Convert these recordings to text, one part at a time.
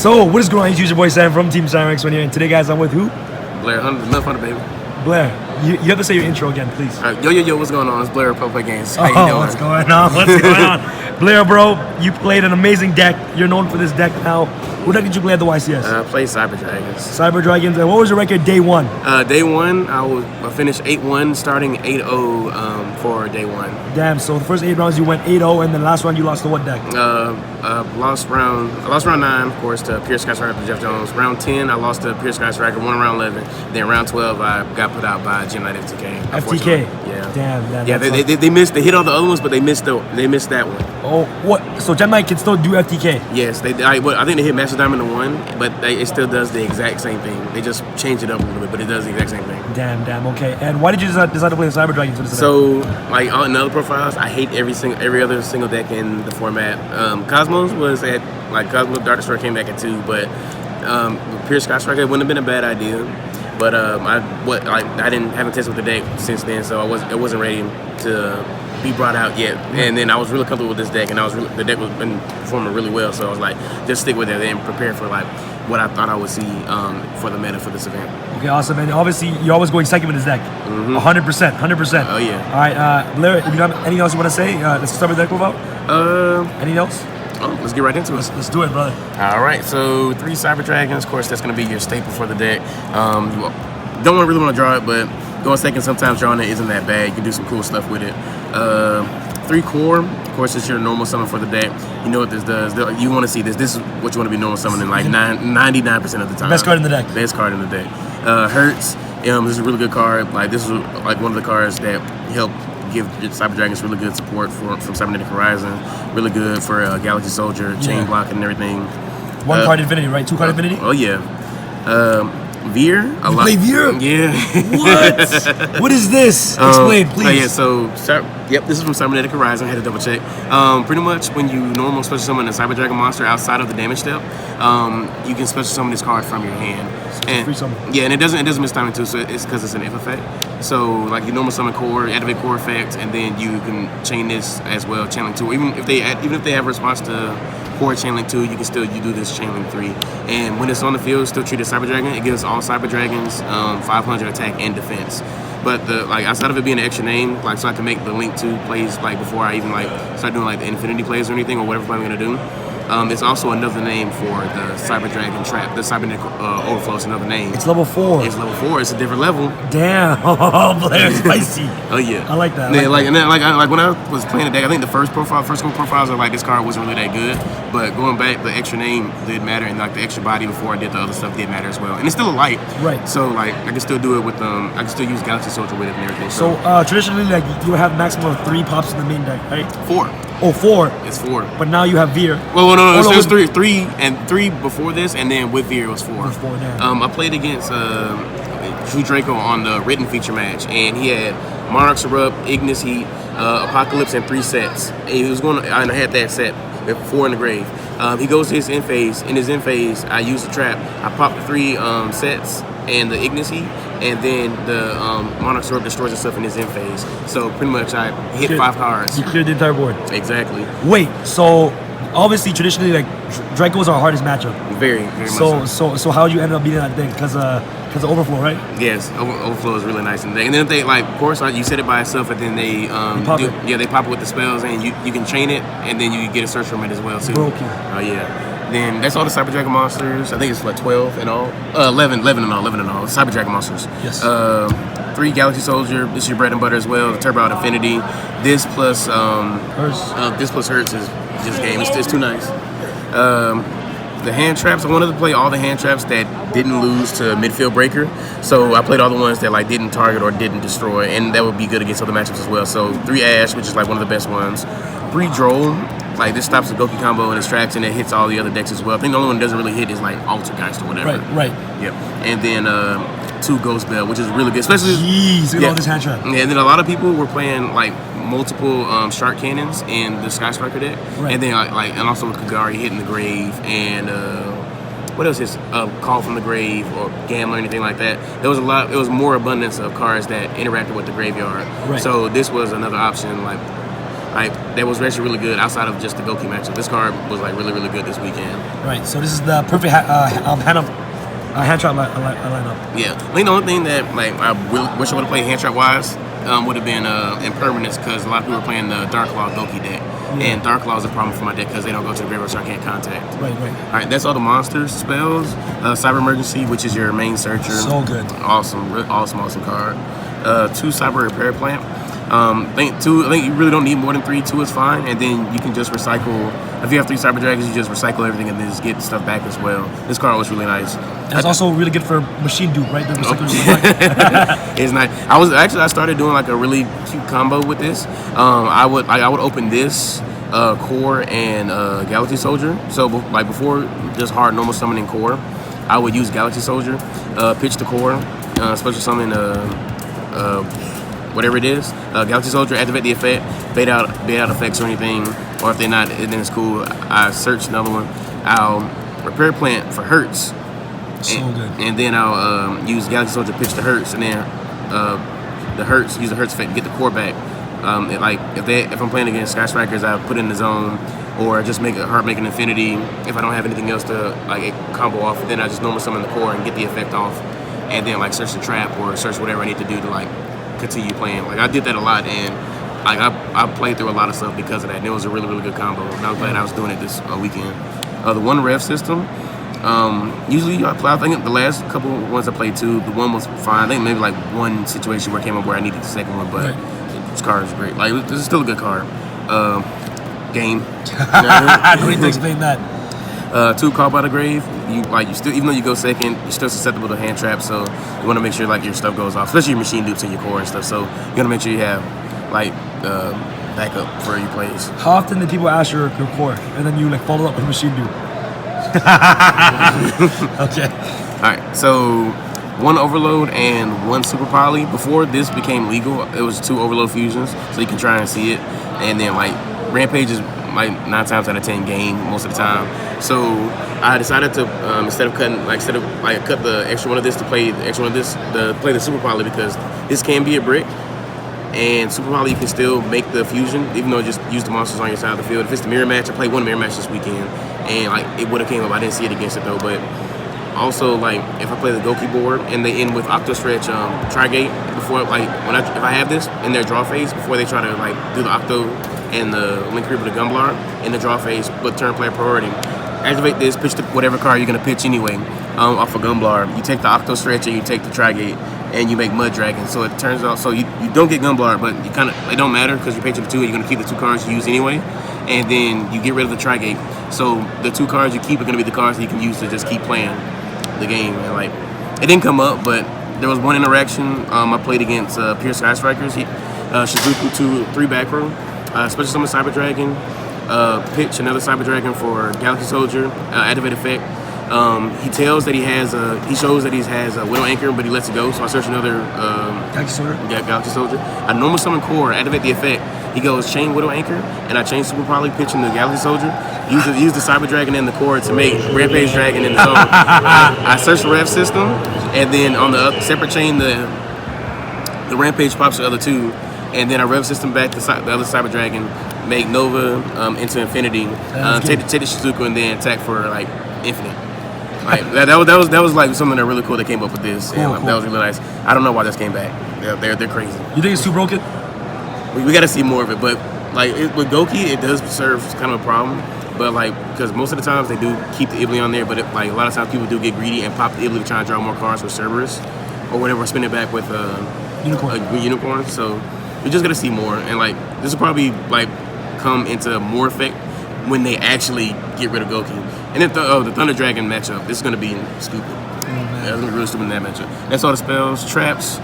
So, what is going on? It's your boy Sam from TeamSamuraiX1 here, and today, guys, I'm with who? Blair, enough on the baby. Blair, you have to say your intro again, please. Yo, what's going on? It's Blair, Play Games. How you doing? What's going on? What's going on? Blair, bro, you played an amazing deck. You're known for this deck now. What deck did you play at the YCS? I played Cyber Dragons. Cyber Dragons. And what was your record day one? Day one, I finished 8-1, starting 8-0 for day one. Damn, so the first 8 rounds you went 8-0, and then last round you lost to what deck? Lost round 9, of course, to Pure Skyscraper to Jeff Jones. Round 10, I lost to Pure Skyscraper, won round 11. Then round 12, I got put out by Gym Night FTK. FTK? Yeah. Damn. Yeah, they missed. They hit all the other ones, but they missed that one. Oh, what? So Gem Night can still do FTK? Yes, I think they hit Master Diamond to 1, but it still does the exact same thing. They just changed it up a little bit, but it does the exact same thing. Damn. Okay. And why did you decide to play the Cyber Dragons for this event? Like on other profiles, I hate every other single deck in the format. Cosmos was at Cosmos Dark Destroyer came back at 2, but Pure Sky Striker wouldn't have been a bad idea. But I haven't tested with the deck since then, so it wasn't ready to be brought out yet. And then I was really comfortable with this deck, and the deck was been performing really well. So I was like, just stick with it and prepare for what I thought I would see for the meta for this event. Okay, awesome. And obviously, you're always going second with this deck. 100%. Oh yeah. All right, Blair, if you have anything else you want to say, let's start with the deck profile. Anything else? Oh, let's get right into it. Let's do it, brother. All right, so 3 Cyber Dragons. Of course, that's going to be your staple for the deck. Don't really want to draw it, but going second, sometimes drawing it isn't that bad. You can do some cool stuff with it. 3 core. Of course, it's your normal summon for the deck. You know what this does. You want to see this. This is what you want to be normal summoning 99% of the time. Best card in the deck. Best card in the deck. Hurts. This is a really good card. This is one of the cards that help give Cyber Dragons really good support from Cybernetic Horizon. Really good for Galaxy Soldier, chain block and everything. 1 card infinity, right? 2 card infinity? Oh yeah. Veer. You play Veer? Yeah. What? What is this? Explain, please. This is from Cybernetic Horizon. I had to double check. Pretty much when you normal special summon a Cyber Dragon monster outside of the damage step, you can special summon this card from your hand. And free summon. Yeah, and it doesn't miss timing too, so it's because it's an if effect. So you normal summon core, activate core effect, and then you can chain this as well, channeling 2. Even if they have a response to core channeling 2, you do this channeling 3. And when it's on the field, still treat as Cyber Dragon. It gives all Cyber Dragons 500 attack and defense. But outside of it being an extra name, so I can make the Link 2 plays before I even start doing the Infinity plays or anything or whatever play I'm gonna do. It's also another name for the Cyber Dragon Trap. The Cybernetic Overflow is another name. It's level 4. It's level 4. It's a different level. Damn, Blair, spicy. Oh yeah. I like that. And then when I was playing the deck, I think the first couple profiles are this card wasn't really that good. But going back, the extra name did matter, and the extra body before I did the other stuff did matter as well. And it's still a light. Right. So I can still do it with I can still use Galaxy Soldier with it and everything. So traditionally, you have maximum of 3 pops in the main deck, right? 4. Oh, 4. It's 4. But now you have Veer. Well, no, it was 3 before this, and then with Veer it was 4. With 4 now. I played against Drew Draco on the written feature match, and he had Monarchs Erupt, Ignis Heat, Apocalypse, and 3 sets. And I had that set with 4 in the grave. He goes to his end phase. In his end phase, I use the trap. I pop the 3 sets and the Ignis Heat, and then the Monarch's Orb destroys itself in his end phase. So pretty much I hit 5 cards. You cleared the entire board. Exactly. Wait, so obviously traditionally Draco's our hardest matchup. Very much so. So how did you end up beating that thing? Because of Overflow, right? Yes, Overflow is really nice. And then if they of course, you set it by itself, and then they they pop it with the spells, and you can chain it, and then you get a search from it as well too. Broken. Oh yeah. Then that's all the Cyber Dragon monsters. I think it's 12 in all. 11 in all. Cyber Dragon monsters. Yes. 3 Galaxy Soldier. This is your bread and butter as well. The Turbo Out Infinity. This plus Hurts is just game. It's too nice. The hand traps. I wanted to play all the hand traps that didn't lose to Midfield Breaker. So I played all the ones that didn't target or didn't destroy, and that would be good against other matchups as well. So 3 Ash, which is one of the best ones. 3 Droll. This stops the Goki combo and distracts, and it hits all the other decks as well. I think the only one that doesn't really hit is Altergeist or whatever. Right. Yep. And then 2 Ghost Bell, which is really good, especially. Jeez, look at all this hand trap. Yeah, and then a lot of people were playing multiple Shark Cannons in the Sky Striker deck, right. And then and also with Kagari hitting the grave, and what else is Call from the Grave or Gamma or anything like that. There was it was more abundance of cards that interacted with the graveyard. Right. So this was another option like that was actually really good outside of just the Goki matchup. This card was like really good this weekend. Right. So this is the perfect hand trap lineup. Yeah. I think the only thing that like I really wish I would have played hand trap wise would have been Impermanence, because a lot of people were playing the Dark Claw Goki deck. Yeah. And Dark Claw is a problem for my deck because they don't go to the graveyard, so I can't contact. Right. All right, that's all the monsters, spells. Cyber Emergency, which is your main searcher. So good. Awesome card. 2 Cyber Repair Plant. I think you really don't need more than 3. 2 is fine, and then you can just recycle. If you have 3 Cyber Dragons, you just recycle everything and then just get stuff back as well. This card was really nice. And it's also really good for machine dupe, right? It's nice. I started doing like a really cute combo with this. I would open this core and Galaxy Soldier. So like before just hard normal summoning core, I would use Galaxy Soldier, pitch the core, special summon whatever it is, Galaxy Soldier, activate the effect, bait out effects or anything, or if they're not, then it's cool. I search another one. I'll Repair Plant for Hurts. So good. And then I'll use Galaxy Soldier, pitch the Hurts, and then use the Hurts effect to get the core back. If I'm playing against Sky Strikers, I put in the zone, or just make an Infinity. If I don't have anything else to like combo off, then I just normal summon the core and get the effect off, and then like search the trap or search whatever I need to do to like continue playing. Like I did that a lot, and like I played through a lot of stuff because of that, and it was a really good combo. And I was glad I was doing it this weekend. The 1 Rev system. Usually I think the last couple ones I played too, the one was fine. I think maybe like one situation where it came up where I needed the second one, but this card is great. Like this is still a good card. Game. I don't need to explain that. 2 Call by the Grave. You still, even though you go second, you're still susceptible to hand traps. So you want to make sure like your stuff goes off, especially your machine dupes and your core and stuff. So you want to make sure you have like backup for your plays. How often do people ask your core and then you like follow up with machine dupe? Okay. All right. So 1 Overload and 1 Super Poly. Before this became legal, it was 2 Overload fusions, so you can try and see it. And then like Rampage is like 9 times out of 10 game most of the time. So I decided to instead of cut the extra one of this to play the extra one of this to play the Super Poly, because this can be a brick. And Super Poly, you can still make the fusion, even though just use the monsters on your side of the field. If it's the mirror match, I played 1 mirror match this weekend, and like it would have came up. I didn't see it against it though. But also, like if I play the Goki board and they end with Octo Stretch Trigate before, like if I have this in their draw phase before they try to like do the Octo and the Link Reaper, the Gumblar in the draw phase, but turn player priority. Activate this, pitch the whatever card you're gonna pitch anyway off of Gumblar. You take the Octo Stretch and you take the Trigate, and you make Mud Dragon. So it turns out, so you don't get Gumblar, but you kind of, it don't matter because you're pitching the 2 and you're going to keep the 2 cards you use anyway. And then you get rid of the Trigate. So the 2 cards you keep are going to be the cards that you can use to just keep playing the game. And like, it didn't come up, but there was one interaction I played against Pure Sky Strikers. Shizuku 3 back row, special summon Cyber Dragon, pitch another Cyber Dragon for Galaxy Soldier, activate effect. He tells that he shows that he has a Widow Anchor, but he lets it go. So I search another Galaxy Soldier. Yeah, Galaxy Soldier. I normal summon core, activate the effect. He goes chain Widow Anchor, and I chain Super Poly, pitching the Galaxy Soldier. Use the Cyber Dragon and the core to make Rampage Dragon in the zone. I search the Rev system, and then on the separate chain, the Rampage pops the other 2, and then I Rev system back the other Cyber Dragon, make Nova into Infinity, take the Shizuku, and then attack for like infinite. Like that was like something that really cool that came up with this. Cool. That was really nice. I don't know why this came back. They're crazy. You think it's too broken? We got to see more of it, but like with Goki, it does serve kind of a problem. But like, because most of the times they do keep the Ibli on there, but like a lot of times people do get greedy and pop the Ibli to try and draw more cards with Cerberus or whatever, spin it back with Unicorn. So we just got to see more, and like this will probably like come into more effect when they actually get rid of Goki. And then the Thunder Dragon matchup, this is going to be stupid. Yeah, it's going to be really stupid in that matchup. That's all the spells. Traps,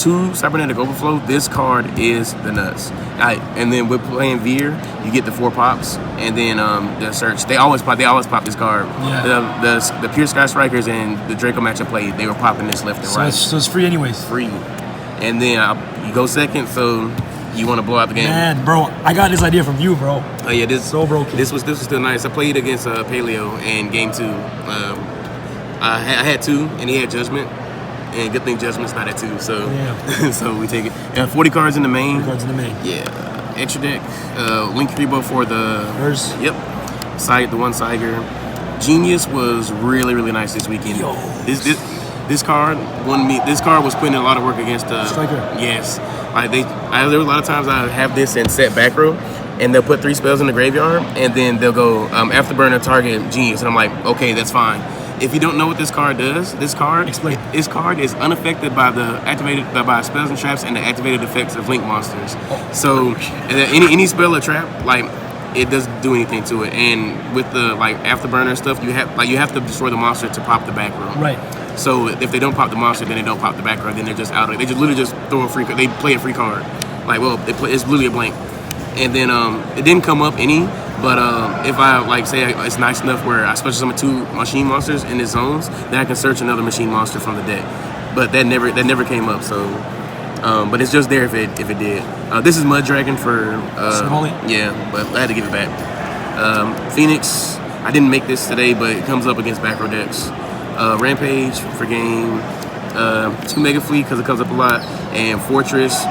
2 Cybernetic Overflow. This card is the nuts. And then we're playing Veer. You get the 4 pops. And then the search. They always pop this card. Yeah. The Pure Sky Strikers and the Draco matchup played, they were popping this left and right. So it's free anyways. Free. And then you go second, so you want to blow out the game. Man, bro, I got this idea from you, bro. Oh yeah, this so broken. This was still nice. I played against Paleo in game 2. I had 2 and he had Judgment, and good thing Judgment's not at 2. So yeah. so we take it. 40 cards in the main. 40 cards in the main. Yeah, extra deck, Link Rebo for the Hers? Yep, the one Siger. Genius was really nice this weekend. Yo. This card won me. This card was putting in a lot of work against Striker. Yes, like there were a lot of times I have this in set back row, and they'll put 3 spells in the graveyard, and then they'll go Afterburner, target Genius, and I'm like, okay, that's fine. If you don't know what this card does, this card is unaffected by the by spells and traps and the activated effects of Link monsters. So any spell or trap, like, it doesn't do anything to it. And with the Afterburner stuff, you have to destroy the monster to pop the back row. Right. So if they don't pop the monster, then they don't pop the back row. Then they're just out of it. They just literally just throw a free. They play a free card. It's literally a blank. And then it didn't come up any. But if I say it's nice enough where I special summon 2 machine monsters in the zones, then I can search another machine monster from the deck. But that never came up. So, but it's just there if it did. This is Mud Dragon for yeah, but I had to give it back. Phoenix, I didn't make this today, but it comes up against back row decks. Rampage for game. 2 Mega Fleet because it comes up a lot, and Fortress.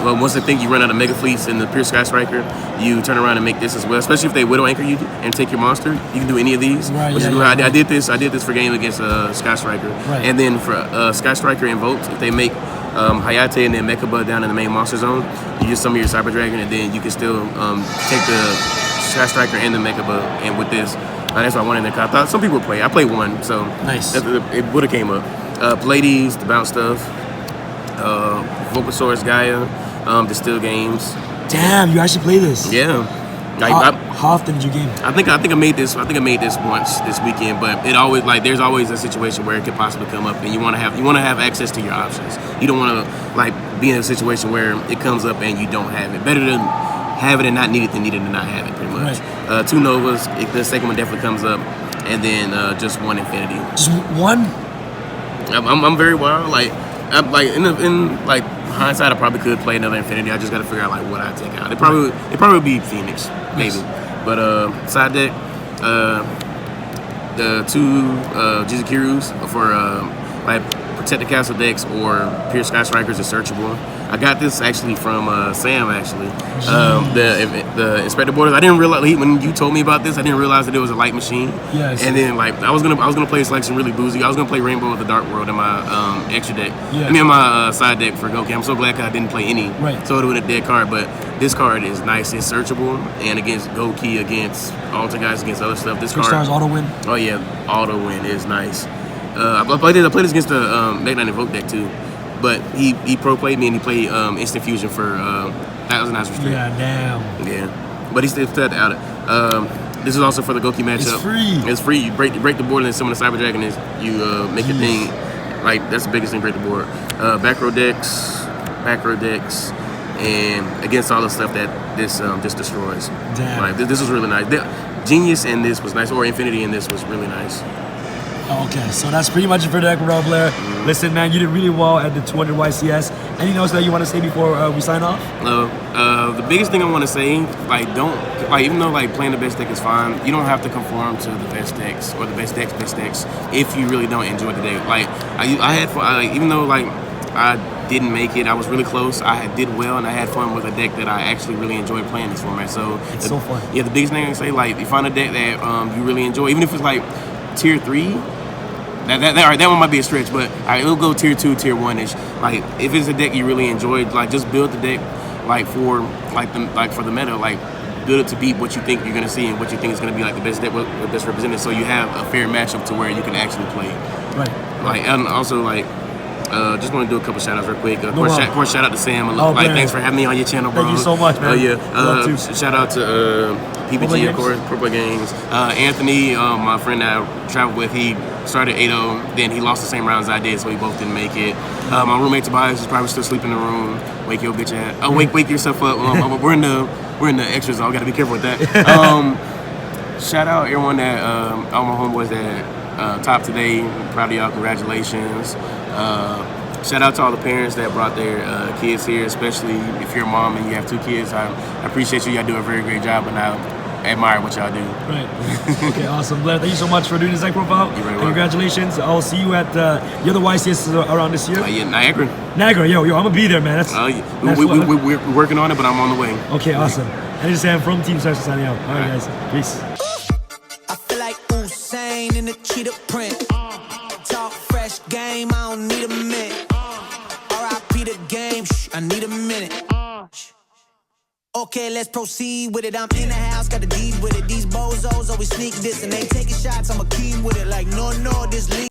Once they think you run out of Mega Fleets in the Pure Sky Striker, you turn around and make this as well. Especially if they Widow Anchor you and take your monster, you can do any of these. Right, I did this for game against Sky Striker, right. And then for Sky Striker Invoked, if they make Hayate and then Mechaba down in the main monster zone, you use some of your Cyber Dragon, and then you can still take the Sky Striker and the Mechaba, and with this, that's why I wanted to. I thought some people would play. I played 1, so nice. It would have came up. Pleiades, the bounce stuff, Vulcasaurus Gaia, Distill Games. Damn, you actually play this? Yeah. How often did you game? I think I made this once this weekend, but it always there's always a situation where it could possibly come up, and you want to have access to your options. You don't want to be in a situation where it comes up and you don't have it. Better to have it and not need it than need it and not have it, pretty much. Right. 2 Novas, the second one definitely comes up, and then just 1 Infinity. Just 1? I'm very wild. In hindsight, I probably could play another Infinity. I just got to figure out what I take out. It probably would be Phoenix, maybe. Yes. But side deck, the 2 Jizukirus for Protect the Castle decks or Pure Sky Strikers are searchable. I got this actually from Sam actually. The Inspector Borders. I didn't realize when you told me about this. I didn't realize that it was a light machine. Yes. And then I was gonna play a selection really boozy. I was gonna play Rainbow of the Dark World in my extra deck. Yeah. I mean my side deck for Goki. I'm so glad I didn't play any. Right. So it would have been a dead card. But this card is nice. It's searchable, and against Goki, against Alter Guys, against other stuff. This 3 card. stars auto win. Oh yeah, auto win is nice. I played this against the Mega Knight Invoke deck too. But he pro played me, and he played Instant Fusion for Thousand Eyes Restrict. Yeah, damn. Yeah, but he still had to out it. This is also for the Goki matchup. It's free. It's free. You break the board, and then summon the Cyber Dragon. You make a thing. That's the biggest thing. Break the board. Back row decks, and against all the stuff that this just destroys. Damn. This was really nice. Genius in this was nice, or Infinity in this was really nice. Okay, so that's pretty much it for the deck, Blair. Listen, man, you did really well at the 200 YCS. Anything else that you want to say before we sign off? The biggest thing I want to say, even though playing the best deck is fine, you don't have to conform to the best decks or the best decks if you really don't enjoy the deck. I had fun, even though I didn't make it, I was really close. I did well, and I had fun with a deck that I actually really enjoyed playing this format. So it's so fun. Yeah, the biggest thing I can say, you find a deck that you really enjoy, even if it's tier 3. That one might be a stretch, but it'll go tier 2, tier 1-ish. If it's a deck you really enjoyed, just build the deck for the meta, build it to beat what you think you're gonna see and what you think is gonna be the best deck, the best represented, so you have a fair matchup to where you can actually play. Right. And also just want to do a couple shout outs real quick. Of course, shout out to Sam. Thanks for having me on your channel, bro. Thank you so much, man. Shout out to PPG, of course, Purple Games. Anthony, my friend that I traveled with, he started 8-0, then he lost the same rounds I did, so we both didn't make it. My roommate Tobias is probably still sleeping in the room. Wake your bitch ass. Wake yourself up. We're in the extras, so I gotta be careful with that. Shout out everyone that all my homeboys that top today. Proud of y'all. Congratulations. Shout out to all the parents that brought their kids here, especially if you're a mom and you have 2 kids. I appreciate you. Y'all do a very great job, but now admire what y'all do. Right. Okay, awesome. Blair, thank you so much for doing this Zach profile. You're very And welcome. congratulations. I'll see you at the other YCS around this year. Yeah, Niagara. Niagara, yo, I'm gonna be there, man. That's, We're working on it, but I'm on the way. okay, awesome. And this is Sam from Team SamuraiX signing out. All right, guys. Peace. I feel like Usain in the cheetah print. Talk fresh game, I don't need a minute. R.I.P. the game, I need a minute. Okay, let's proceed with it. I'm in the house, got the deed with it. These bozos always sneak this and they taking shots. I'm a king with it. Like, no, this league.